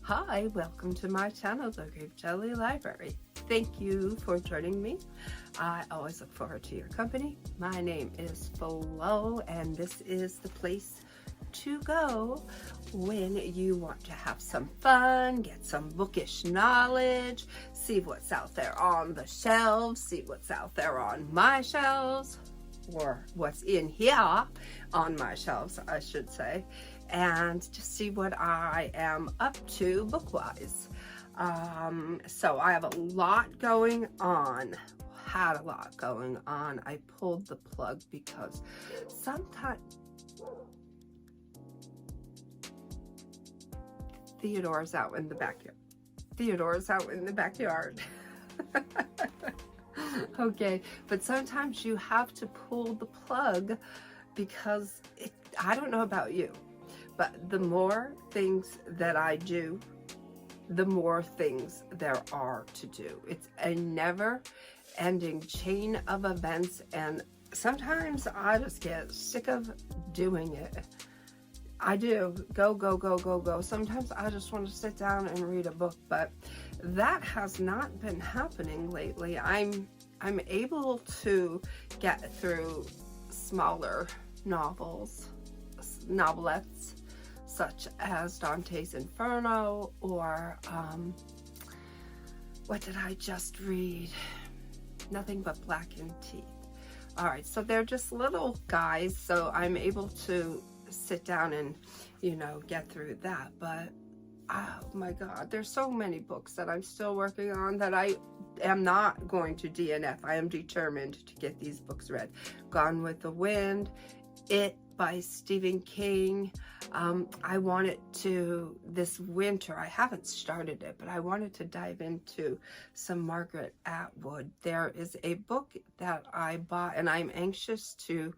Hi, welcome to my channel, the Grape Jelly Library. Thank you for joining me. I always look forward to your company. My name is Flo, and this is the place to go when you want to have some fun, get some bookish knowledge, see what's out there on the shelves, see what's out there on my shelves, or what's in here on my shelves, I should say, and just see what I am up to book-wise. So I have a lot going on. Had a lot going on. I pulled the plug because sometimes Theodore's out in the backyard. Theodore's out in the backyard. Okay, but sometimes you have to pull the plug because I don't know about you, but the more things that I do, the more things there are to do. It's a never-ending chain of events, and sometimes I just get sick of doing it. I do. Go, go, go, go, go. Sometimes I just want to sit down and read a book, but that has not been happening lately. I'm able to get through smaller novelettes, such as Dante's Inferno, or what did I just read? Nothing But Blackened Teeth. All right, so they're just little guys, so I'm able to sit down and, get through that. But oh my God, there's so many books that I'm still working on that I am not going to DNF. I am determined to get these books read. Gone with the Wind, It by Stephen King. I wanted to, this winter, I haven't started it, but I wanted to dive into some Margaret Atwood. There is a book that I bought, and I'm anxious to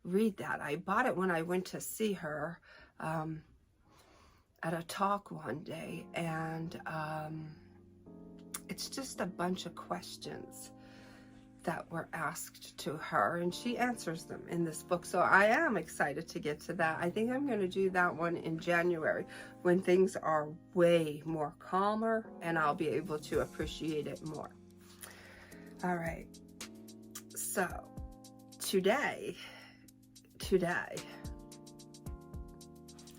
read that. I bought it when I went to see her at a talk one day, and it's just a bunch of questions that were asked to her, and she answers them in this book. So I am excited to get to that. I think I'm going to do that one in January when things are way more calmer and I'll be able to appreciate it more. All right, so today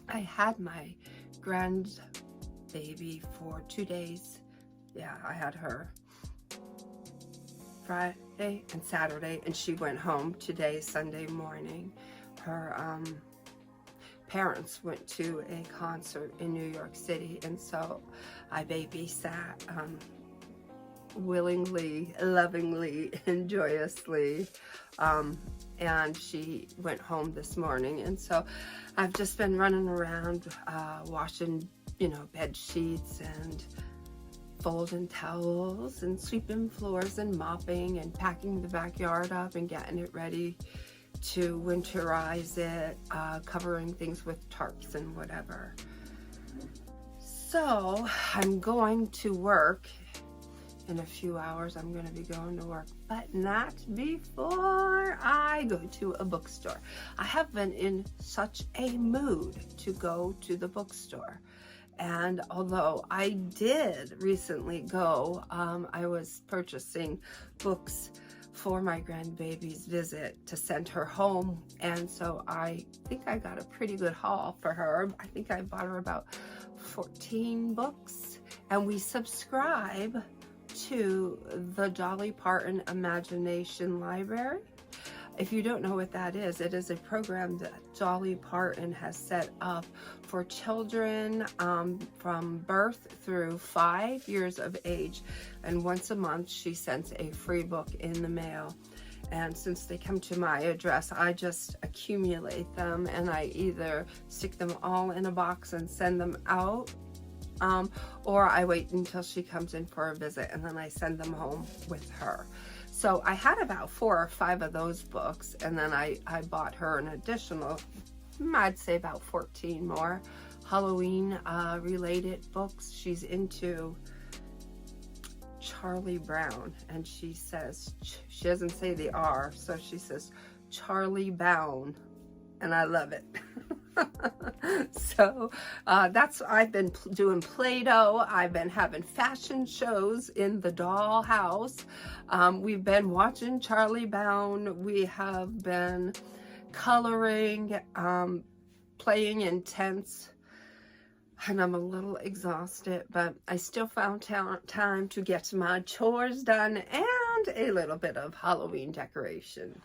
I had my grandbaby for 2 days. Yeah, I had her Friday and Saturday, and she went home today, Sunday morning. Her parents went to a concert in New York City, and so I babysat willingly, lovingly, and joyously, and she went home this morning. And so I've just been running around washing, bed sheets and folding towels and sweeping floors and mopping and packing the backyard up and getting it ready to winterize it, covering things with tarps and whatever. So I'm going to work in a few hours. I'm going to be going to work, but not before I go to a bookstore. I have been in such a mood to go to the bookstore. And although I did recently go, I was purchasing books for my grandbaby's visit to send her home. And so I think I got a pretty good haul for her. I think I bought her about 14 books. And we subscribe to the Dolly Parton Imagination Library. If you don't know what that is, it is a program that Dolly Parton has set up for children from birth through 5 years of age. And once a month, she sends a free book in the mail. And since they come to my address, I just accumulate them, and I either stick them all in a box and send them out, or I wait until she comes in for a visit and then I send them home with her. So I had about 4 or 5 of those books, and then I bought her an additional, I'd say about 14 more Halloween related books. She's into Charlie Brown, and she says, she doesn't say the R, so she says Charlie Bound, and I love it. So I've been doing Play-Doh. I've been having fashion shows in the dollhouse. We've been watching Charlie Brown. We have been coloring, playing in tents. And I'm a little exhausted, but I still found time to get my chores done and a little bit of Halloween decoration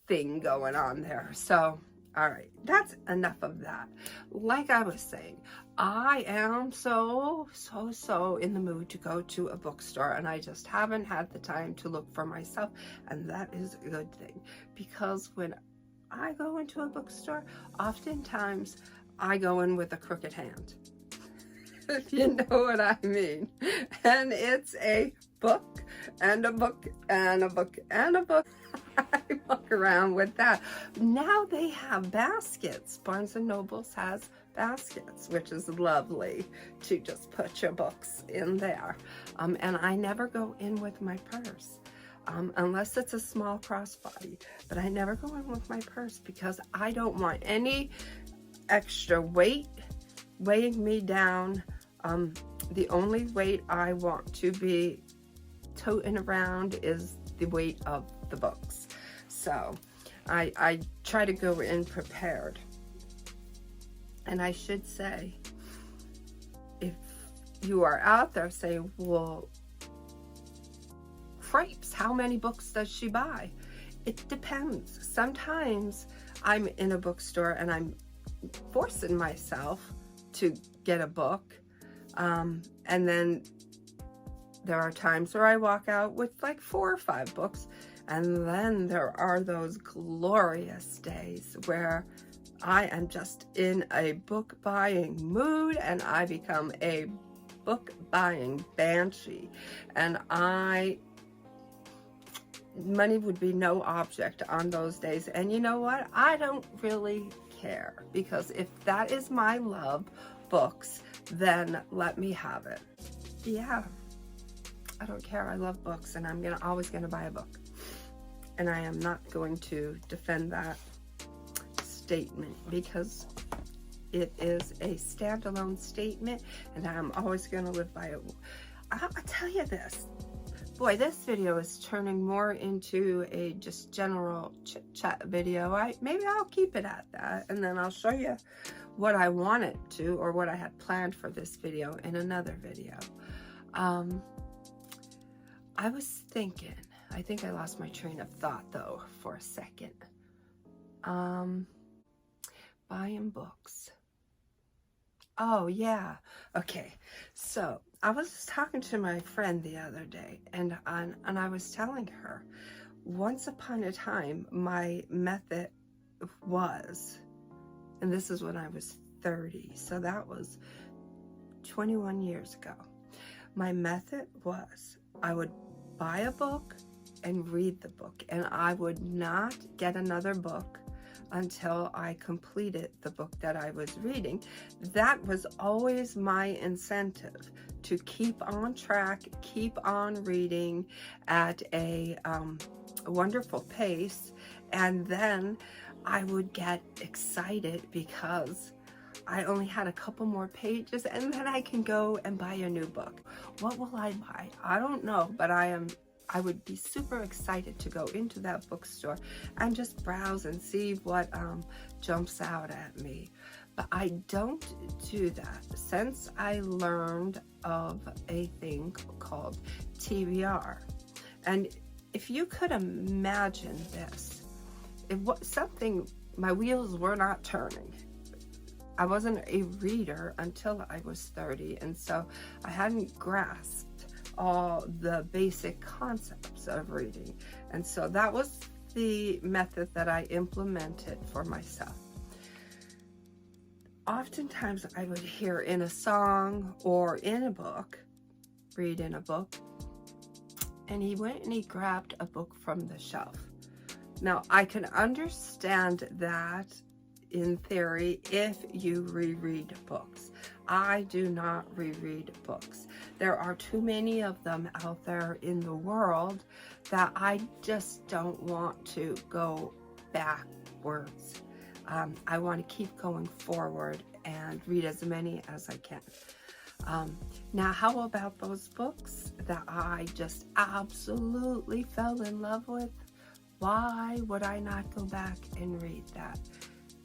thing going on there. So, all right, that's enough of that. Like I was saying, I am so in the mood to go to a bookstore, and I just haven't had the time to look for myself, and that is a good thing, because when I go into a bookstore, oftentimes I go in with a crooked hand, if you know what I mean. And it's a book and a book and a book and a book. I walk around with that. Now they have baskets. Barnes & Nobles has baskets, which is lovely to just put your books in there. And I never go in with my purse. Unless it's a small crossbody, but I never go in with my purse because I don't want any extra weight weighing me down. The only weight I want to be toting around is the weight of the books. So I try to go in prepared. And I should say, if you are out there saying, well, Grapes, how many books does she buy? It depends. Sometimes I'm in a bookstore and I'm forcing myself to get a book, and then there are times where I walk out with like 4 or 5 books, and then there are those glorious days where I am just in a book buying mood and I become a book buying banshee, and money would be no object on those days. And you know what? I don't really care, because if that is my love, books, then let me have it. Yeah, I don't care. I love books, and I'm always gonna buy a book, and I am not going to defend that statement because it is a standalone statement, and I'm always gonna live by it. I'll tell you this. Boy, this video is turning more into a just general chit-chat video. Maybe I'll keep it at that, and then I'll show you what I wanted to, or what I had planned for this video in another video. I was thinking, I think I lost my train of thought though for a second. Buying books. Oh yeah, okay. So I was talking to my friend the other day, and I was telling her, once upon a time, my method was, and this is when I was 30, so that was 21 years ago. My method was, I would buy a book and read the book, and I would not get another book until I completed the book that I was reading. That was always my incentive, to keep on track, keep on reading at a wonderful pace, and then I would get excited because I only had a couple more pages, and then I can go and buy a new book. What will I buy? I don't know, but I would be super excited to go into that bookstore and just browse and see what jumps out at me. But I don't do that since I learned of a thing called TBR. And if you could imagine this, it was something, my wheels were not turning. I wasn't a reader until I was 30, and so I hadn't grasped all the basic concepts of reading. And so that was the method that I implemented for myself. Oftentimes I would hear in a song or in a book, read in a book, and he went and he grabbed a book from the shelf. Now I can understand that in theory if you reread books. I do not reread books. There are too many of them out there in the world that I just don't want to go backwards. I want to keep going forward and read as many as I can. Now, how about those books that I just absolutely fell in love with? Why would I not go back and read that?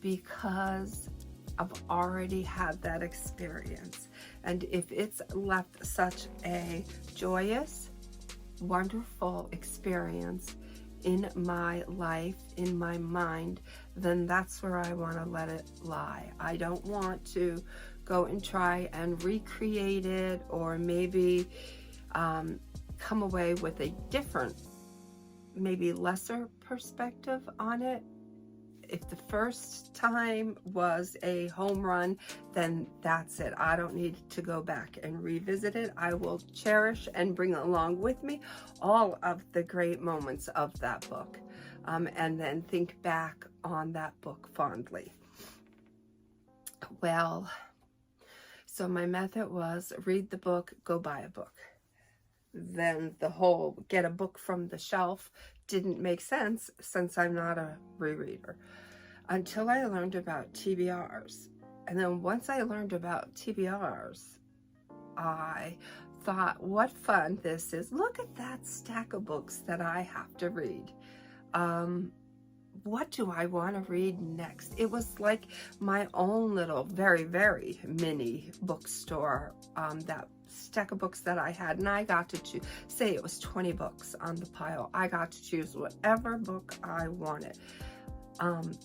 Because I've already had that experience. And if it's left such a joyous, wonderful experience in my life, in my mind, then that's where I want to let it lie. I don't want to go and try and recreate it, or maybe come away with a different, maybe lesser perspective on it. If the first time was a home run, then that's it. I don't need to go back and revisit it. I will cherish and bring along with me all of the great moments of that book, and then think back on that book fondly. Well, so my method was read the book, go buy a book. Then the whole get a book from the shelf didn't make sense, since I'm not a rereader, until I learned about TBRs. And then once I learned about TBRs, I thought, what fun this is. Look at that stack of books that I have to read. What do I want to read next? It was like my own little, very, very mini bookstore, that stack of books that I had, and I got to choose. Say it was 20 books on the pile. I got to choose whatever book I wanted.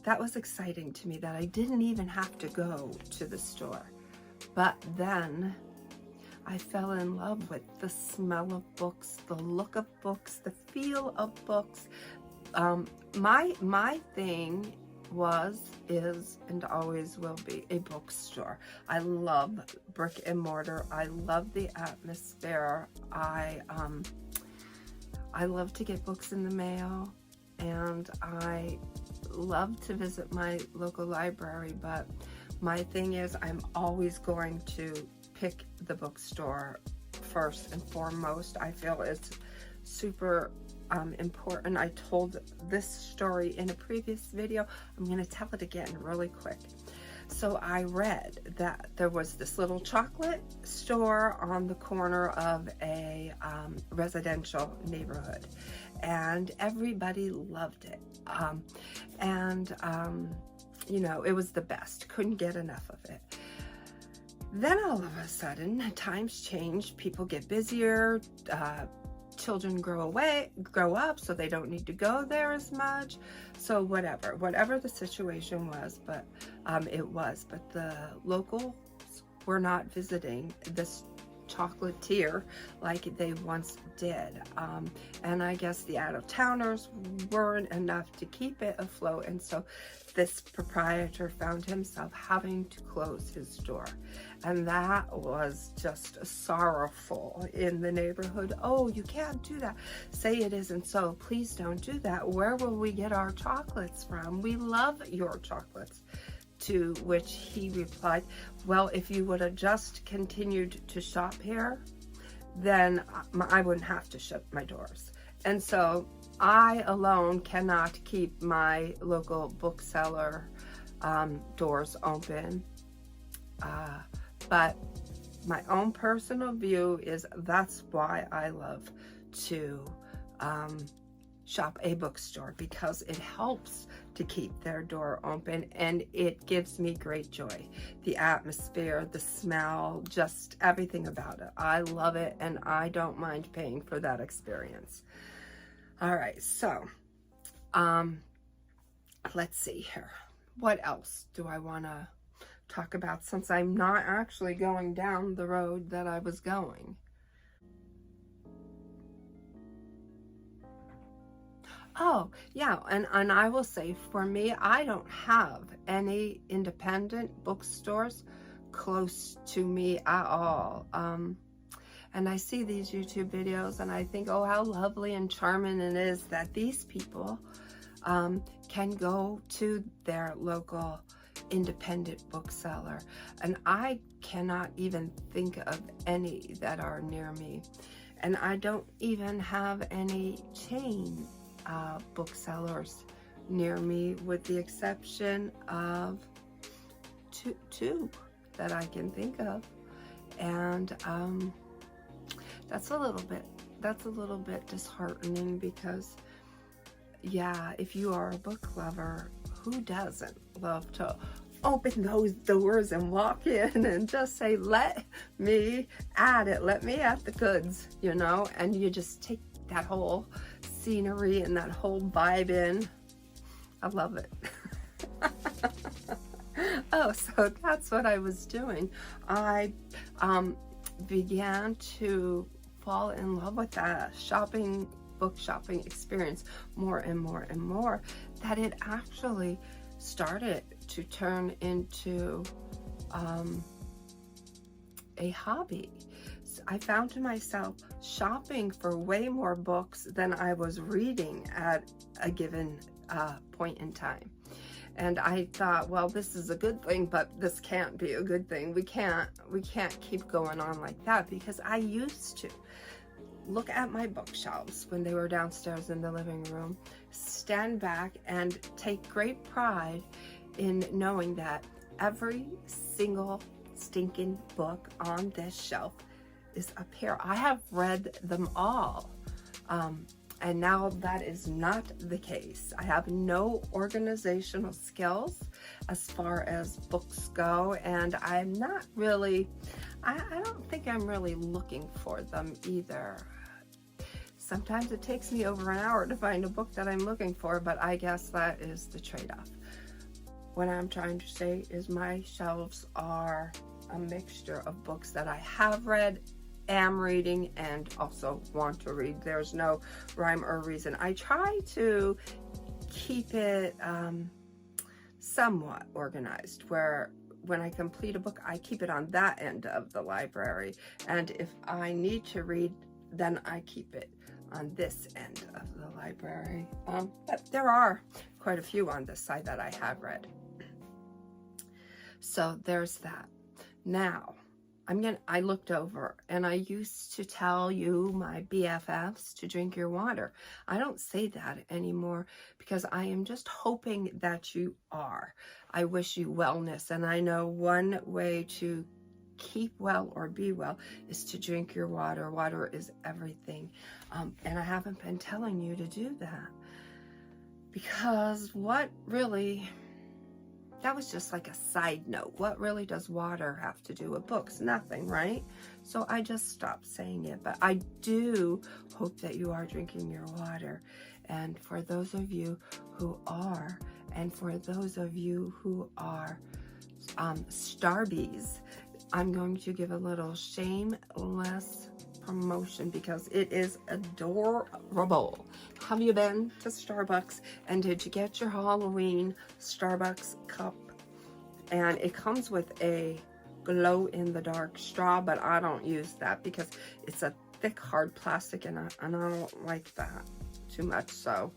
That was exciting to me, that I didn't even have to go to the store. But then I fell in love with the smell of books, the look of books, the feel of books. My thing is, and always will be, a bookstore. I love brick and mortar. I love the atmosphere. I love to get books in the mail, and I love to visit my local library, but my thing is, I'm always going to pick the bookstore first and foremost. I feel it's super important. I told this story in a previous video. I'm going to tell it again really quick. So I read that there was this little chocolate store on the corner of a residential neighborhood, and everybody loved it. You know, it was the best. Couldn't get enough of it. Then all of a sudden, times change. People get busier. Children grow up, so they don't need to go there as much. So whatever the situation was, but the locals were not visiting this chocolatier like they once did, and I guess the out-of-towners weren't enough to keep it afloat, and so this proprietor found himself having to close his door. And that was just sorrowful in the neighborhood. Oh, you can't do that. Say it isn't so. Please don't do that. Where will we get our chocolates from? We love your chocolates. To which he replied, well, if you would have just continued to shop here, then I wouldn't have to shut my doors. And so I alone cannot keep my local bookseller doors open. But my own personal view is that's why I love to shop a bookstore, because it helps to keep their door open, and it gives me great joy. The atmosphere, the smell, just everything about it. I love it, and I don't mind paying for that experience. All right, so let's see here. What else do I want to talk about, since I'm not actually going down the road that I was going? Oh, yeah, and I will say, for me, I don't have any independent bookstores close to me at all. And I see these YouTube videos, and I think, oh, how lovely and charming it is that these people can go to their local independent bookseller. And I cannot even think of any that are near me. And I don't even have any chain booksellers near me, with the exception of two that I can think of. And that's a little bit disheartening, because yeah, if you are a book lover, who doesn't love to open those doors and walk in and just say, let me at it, let me at the goods, you know, and you just take that whole scenery and that whole vibe in. I love it. Oh, so that's what I was doing. I began to fall in love with that book shopping experience more and more and more, that it actually started to turn into a hobby. So I found myself shopping for way more books than I was reading at a given point in time. And I thought, well, this is a good thing, but this can't be a good thing. We can't keep going on like that, because I used to look at my bookshelves when they were downstairs in the living room, stand back and take great pride in knowing that every single stinking book on this shelf is up here. I have read them all. And now that is not the case. I have no organizational skills as far as books go, and I'm not really, I don't think I'm really looking for them either. Sometimes it takes me over an hour to find a book that I'm looking for, but I guess that is the trade-off. What I'm trying to say is my shelves are a mixture of books that I have read, am reading, and also want to read. There's no rhyme or reason. I try to keep it somewhat organized, where when I complete a book, I keep it on that end of the library, and if I need to read, then I keep it on this end of the library. But there are quite a few on this side that I have read. So there's that. Now, I looked over, and I used to tell you, my BFFs, to drink your water. I don't say that anymore, because I am just hoping that you are. I wish you wellness, and I know one way to keep well or be well is to drink your water. Water is everything. And I haven't been telling you to do that, because that was just like a side note. What really does water have to do with books? Nothing, right? So I just stopped saying it. But I do hope that you are drinking your water. And for those of you who are, and for those of you who are Starbies, I'm going to give a little shameless promotion, because it is adorable. Have you been to Starbucks, and did you get your Halloween Starbucks cup? And it comes with a glow-in-the-dark straw, but I don't use that because it's a thick, hard plastic, and I don't like that too much. So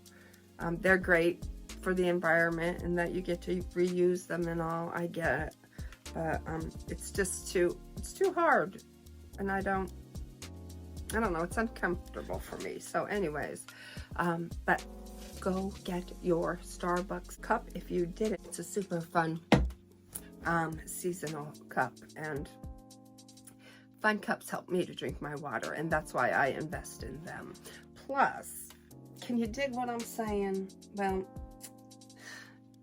they're great for the environment, and that you get to reuse them and all. I get it, but it's too hard, and I don't know, it's uncomfortable for me. So anyways, but go get your Starbucks cup if you did it. It's a super fun seasonal cup, and fun cups help me to drink my water, and that's why I invest in them. Plus, can you dig what I'm saying? Well,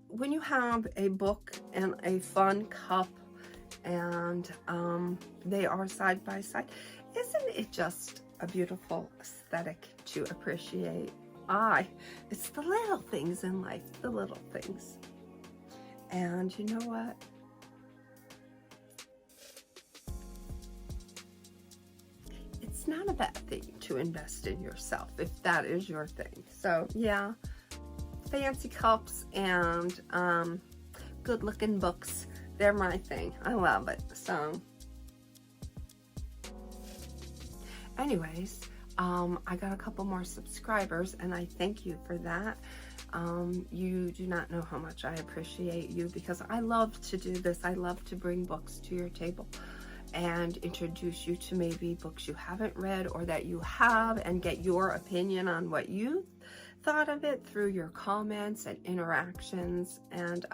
when you have a book and a fun cup, and they are side by side, isn't it just a beautiful aesthetic to appreciate? It's the little things in life, the little things. And you know what? It's not a bad thing to invest in yourself if that is your thing. So yeah, fancy cups and good looking books, they're my thing. I love it. So anyways, I got a couple more subscribers, and I thank you for that. You do not know how much I appreciate you, because I love to do this. I love to bring books to your table and introduce you to maybe books you haven't read or that you have, and get your opinion on what you thought of it through your comments and interactions. And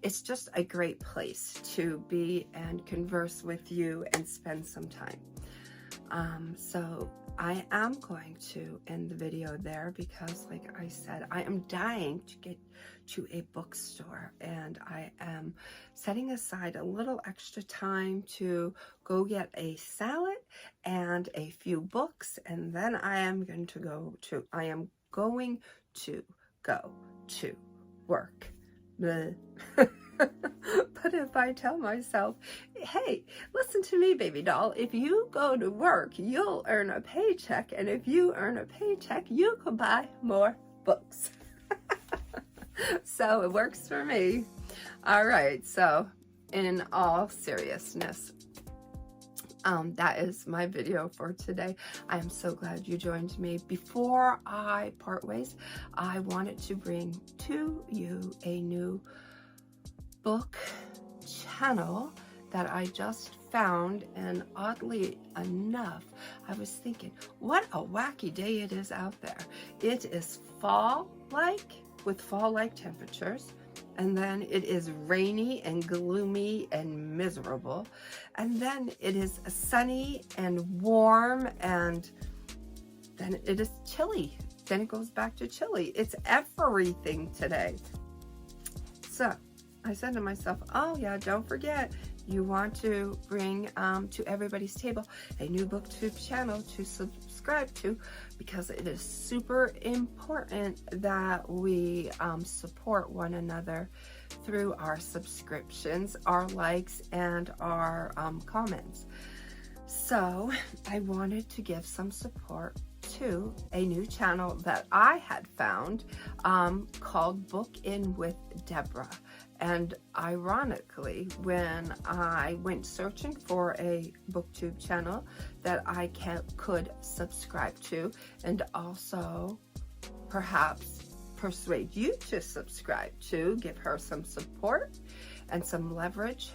it's just a great place to be and converse with you and spend some time. So I am going to end the video there because, like I said, I am dying to get to a bookstore, and I am setting aside a little extra time to go get a salad and a few books, and then I am going to go to work. But if I tell myself, hey, listen to me, baby doll, if you go to work, you'll earn a paycheck, and if you earn a paycheck, you can buy more books. So it works for me. All right, so in all seriousness, that is my video for today. I am so glad you joined me. Before I part ways, I wanted to bring to you a new book channel that I just found, and oddly enough, I was thinking, what a wacky day it is out there. It is fall-like, with fall-like temperatures, and then it is rainy and gloomy and miserable, and then it is sunny and warm, and then it is chilly. Then it goes back to chilly. It's everything today. So I said to myself, oh yeah, don't forget, you want to bring to everybody's table a new booktube channel to subscribe to, because it is super important that we support one another through our subscriptions, our likes, and our comments. So I wanted to give some support to a new channel that I had found called Book In with Deborah. And ironically, when I went searching for a booktube channel that I could subscribe to, and also perhaps persuade you to subscribe to, give her some support and some leverage,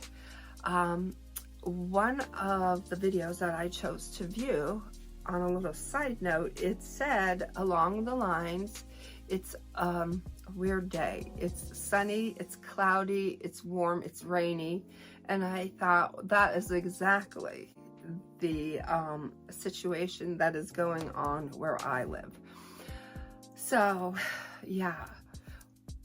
one of the videos that I chose to view, on a little side note, it said along the lines, it's a weird day. It's sunny, it's cloudy, it's warm, it's rainy. And I thought that is exactly the situation that is going on where I live. So yeah,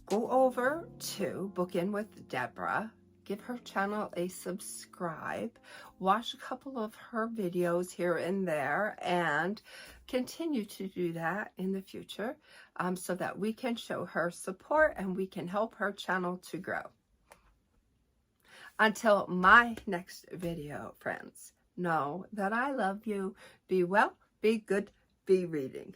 go over to Book In with Deborah. Give her channel a subscribe, watch a couple of her videos here and there, and continue to do that in the future so that we can show her support and we can help her channel to grow. Until my next video, friends, know that I love you. Be well, be good, be reading.